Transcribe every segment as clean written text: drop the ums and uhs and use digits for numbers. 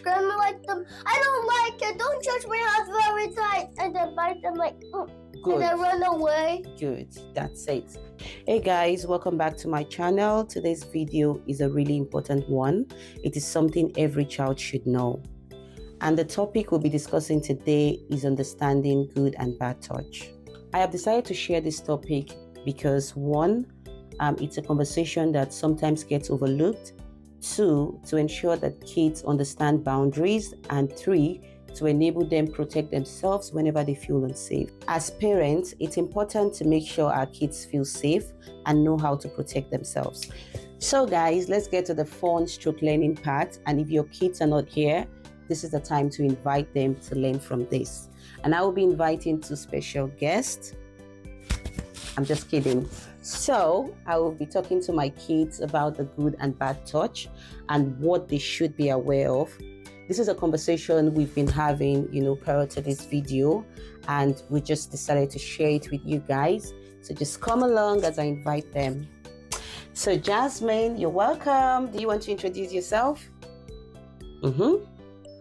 screaming like them. I don't like it. Don't touch my hands very tight. And then bite them like, Good. and then run away. Good. That's it. Hey guys, welcome back to my channel. Today's video is a really important one. It is something every child should know. And the topic we'll be discussing today is understanding good and bad touch. I have decided to share this topic because one, it's a conversation that sometimes gets overlooked. Two, to ensure that kids understand boundaries. And three, to enable them protect themselves whenever they feel unsafe. As parents, it's important to make sure our kids feel safe and know how to protect themselves. So guys, let's get to the fun stroke learning part. And if your kids are not here, this is the time to invite them to learn from this. And I will be inviting two special guests. I'm just kidding. So I will be talking to my kids about the good and bad touch and what they should be aware of. This is a conversation we've been having, prior to this video, and we just decided to share it with you guys. So just come along as I invite them. So Jasmine, you're welcome. Do you want to introduce yourself?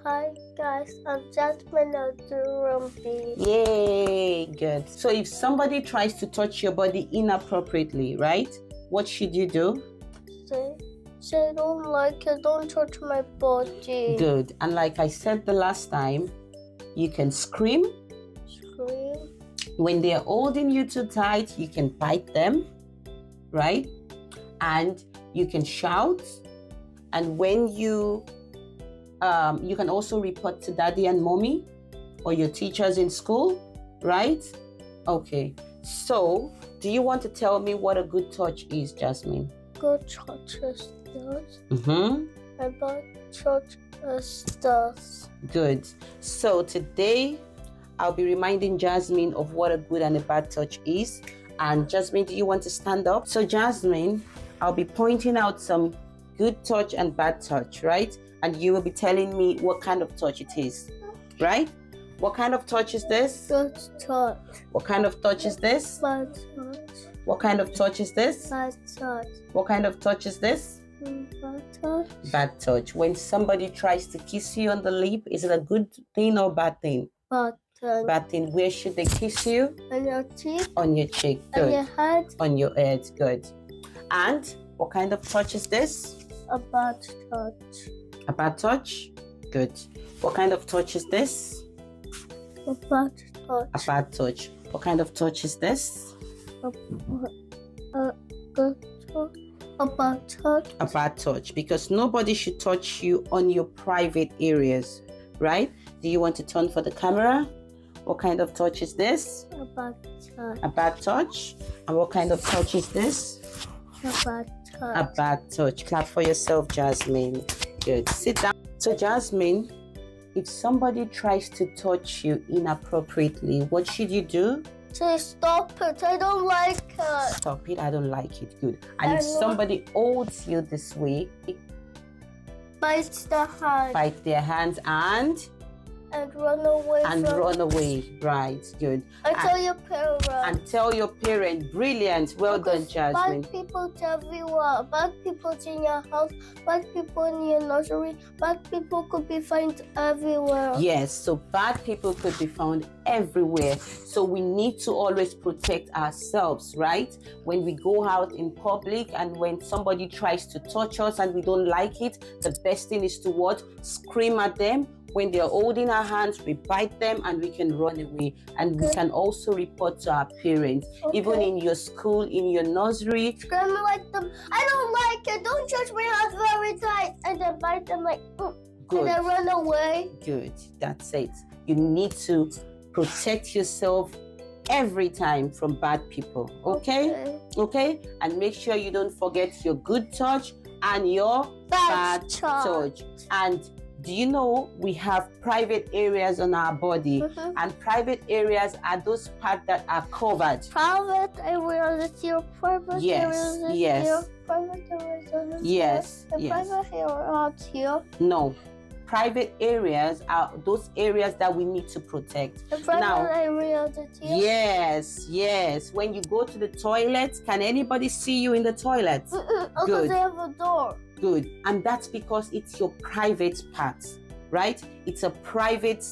Hi guys, I'm Jasmine Adurumbi. Yay, good. So if somebody tries to touch your body inappropriately, right? What should you do? Say I don't like it, don't touch my body. Good. And like I said the last time, you can scream. Scream. When they're holding you too tight, you can bite them, right? And you can shout. And when you can also report to daddy and mommy or your teachers in school, right? Okay. So, do you want to tell me what a good touch is, Jasmine? Good touch is this. And bad touch is this. Good. So today, I'll be reminding Jasmine of what a good and a bad touch is. And Jasmine, do you want to stand up? So Jasmine, I'll be pointing out some good touch and bad touch, right? And you will be telling me what kind of touch it is, right? What kind of touch is this? Good touch. What kind of touch is this? Bad touch. What kind of touch is this? Bad touch. What kind of touch is this? Bad touch. Bad touch. When somebody tries to kiss you on the lip, is it a good thing or bad thing? Bad touch. Bad thing. Where should they kiss you? On your cheek. On your cheek. Good. On your head. On your head. Good. And what kind of touch is this? A bad touch. A bad touch? Good. What kind of touch is this? A bad touch. A bad touch. What kind of touch is this? A good touch. A bad touch. A bad touch. Because nobody should touch you on your private areas, right? Do you want to turn for the camera? What kind of touch is this? A bad touch. A bad touch. And what kind of touch is this? A bad touch. A bad touch. Clap for yourself, Jasmine. Good. Sit down. So Jasmine, if somebody tries to touch you inappropriately, what should you do? Say stop it. I don't like it. Stop it. I don't like it. Good. And if somebody holds you this way, bite the hand. bite their hands and run away. Run away. Right. Good. And tell your parents. And tell your parent. Brilliant. Well done, Jasmine. Bad people everywhere. Bad people in your house. Bad people in your nursery. Bad people could be found everywhere. Yes. So bad people could be found everywhere. So we need to always protect ourselves, right? When we go out in public and when somebody tries to touch us and we don't like it, the best thing is to what? Scream at them. When they're holding our hands, we bite them and we can run away. And we can also report to our parents. Even in your school, in your nursery. Screaming like them. I don't like it. Don't touch my hands very tight. And then bite them like, Good. And then run away. Good. That's it. You need to protect yourself every time from bad people. Okay? And make sure you don't forget your good touch and your bad touch. And do you know we have private areas on our body? And private areas are those parts that are covered. Private areas is your private Yes, areas. yes. Private areas is Yes, The yes. private areas here. No. Private areas are those areas that we need to protect. The private Now, areas is here. yes. When you go to the toilet, can anybody see you in the toilet? Because Good. they have a door. Good. And that's because it's your private part. right? It's a private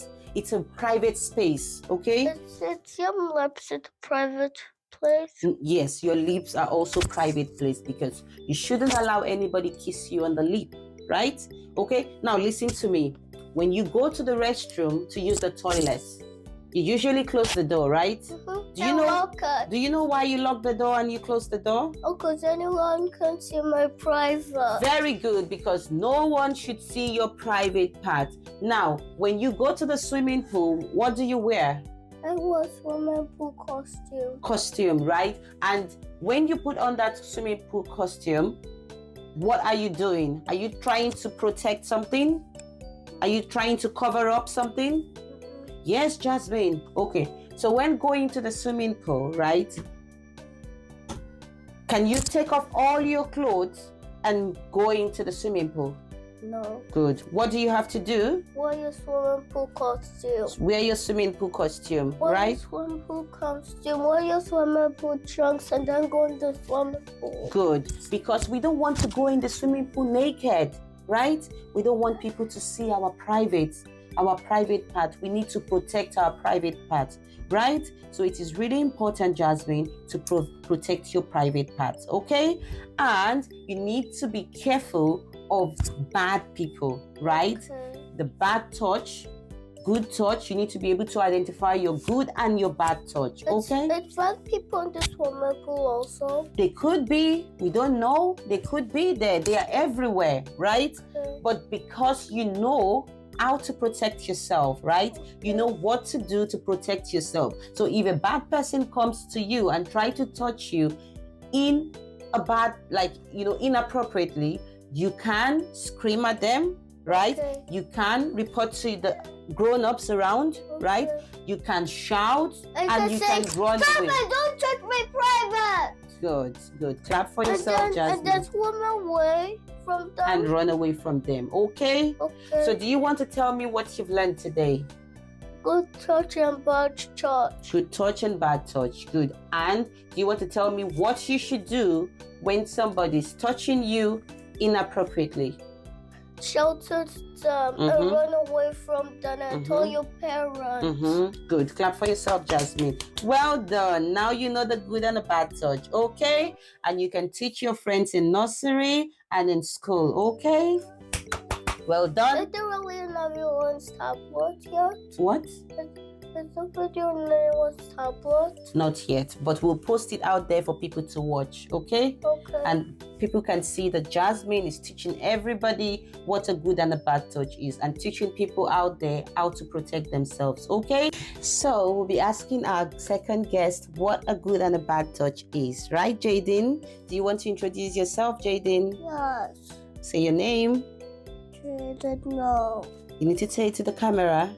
space, okay? It's your lips at a private place. Yes, your lips are also private place because you shouldn't allow anybody kiss you on the lip, right? Okay, now listen to me. When you go to the restroom to use the toilet, you usually close the door, right? Do you know why you lock the door and you close the door? Oh, because anyone can see my private. Very good, because no one should see your private part. Now, when you go to the swimming pool, what do you wear? I wear swimming pool costume. Costume, right? And when you put on that swimming pool costume, what are you doing? Are you trying to protect something? Are you trying to cover up something? Yes, Jasmine. Okay, so when going to the swimming pool, right? Can you take off all your clothes and go into the swimming pool? No. Good. What do you have to do? Wear your swimming pool costume. Wear your swimming pool costume, Wear right? your swimming pool costume. Wear your swimming pool trunks and then go in the swimming pool. Good. Because we don't want to go in the swimming pool naked, right? We don't want people to see our private part. We need to protect our private part, right? So it is really important, Jasmine, to protect your private parts, okay? And you need to be careful of bad people, right? Okay. The bad touch, good touch. You need to be able to identify your good and your bad touch, okay? It's bad people in the swimming pool also. They could be, we don't know. They could be there. They are everywhere, right? Okay. But because you know how to protect yourself, right? You know what to do to protect yourself. So if a bad person comes to you and try to touch you in a bad, inappropriately, you can scream at them, right? Okay. You can report to the grown-ups around, right? You can shout and you can run away. Don't touch my private. Good. Clap for yourself, Jasmine. And then swim away from them. And run away from them, okay? Okay. So do you want to tell me what you've learned today? Good touch and bad touch. Good touch and bad touch. Good. And do you want to tell me what you should do when somebody's touching you inappropriately? Shout at them and run away from them and tell your parents. Good. Clap for yourself, Jasmine. Well done. Now you know the good and the bad touch, okay? And you can teach your friends in nursery and in school, okay? Well done. Is there really on everyone's tablet yet? What? Is the video on everyone's tablet? Not yet, but we'll post it out there for people to watch, okay? Okay. And people can see that Jasmine is teaching everybody what a good and a bad touch is and teaching people out there how to protect themselves, okay? So we'll be asking our second guest what a good and a bad touch is, right, Jaden? Do you want to introduce yourself, Jaden? Yes. Say your name. Jaden, no. You need to say it to the camera.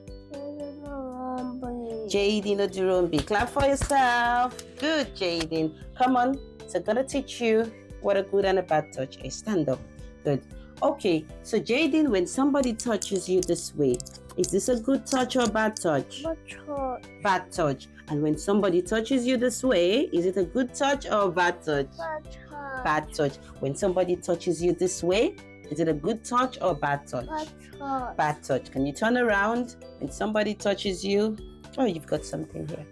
Jaden Odurombi. Clap for yourself. Good, Jaden. Come on. So I'm gonna teach you what a good and a bad touch is. Stand up. Good. Okay. So Jaden, when somebody touches you this way, is this a good touch or a bad touch? Bad touch. Bad touch. And when somebody touches you this way, is it a good touch or a bad touch? Bad touch. Bad touch. When somebody touches you this way, is it a good touch or a bad touch? Bad touch. Bad touch. Can you turn around when somebody touches you? Oh, you've got something here.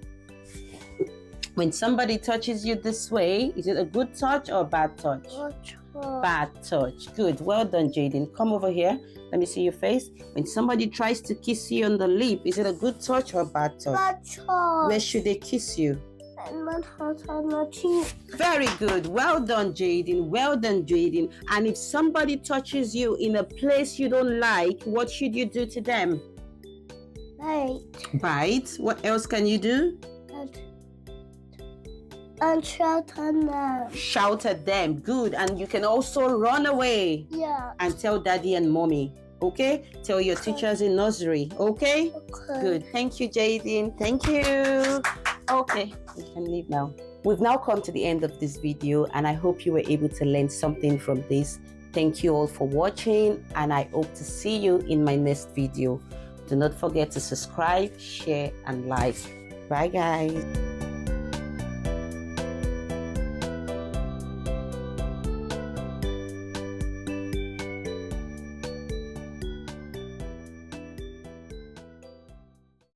When somebody touches you this way, is it a good touch or a bad touch? Bad touch. Bad touch. Good. Well done, Jaden. Come over here. Let me see your face. When somebody tries to kiss you on the lip, is it a good touch or a bad touch? Bad touch. Where should they kiss you? And my heart and my cheek. Very good. Well done, Jaden. Well done, Jaden. And if somebody touches you in a place you don't like, what should you do to them? Bite. What else can you do? And shout at them. Shout at them. Good. And you can also run away. Yeah. And tell daddy and mommy. Okay? Tell your teachers in nursery. Okay? Okay. Good. Thank you, Jaden. Thank you. Okay. We can leave now. We've now come to the end of this video and I hope you were able to learn something from this. Thank you all for watching and I hope to see you in my next video. Do not forget to subscribe, share and like. Bye guys.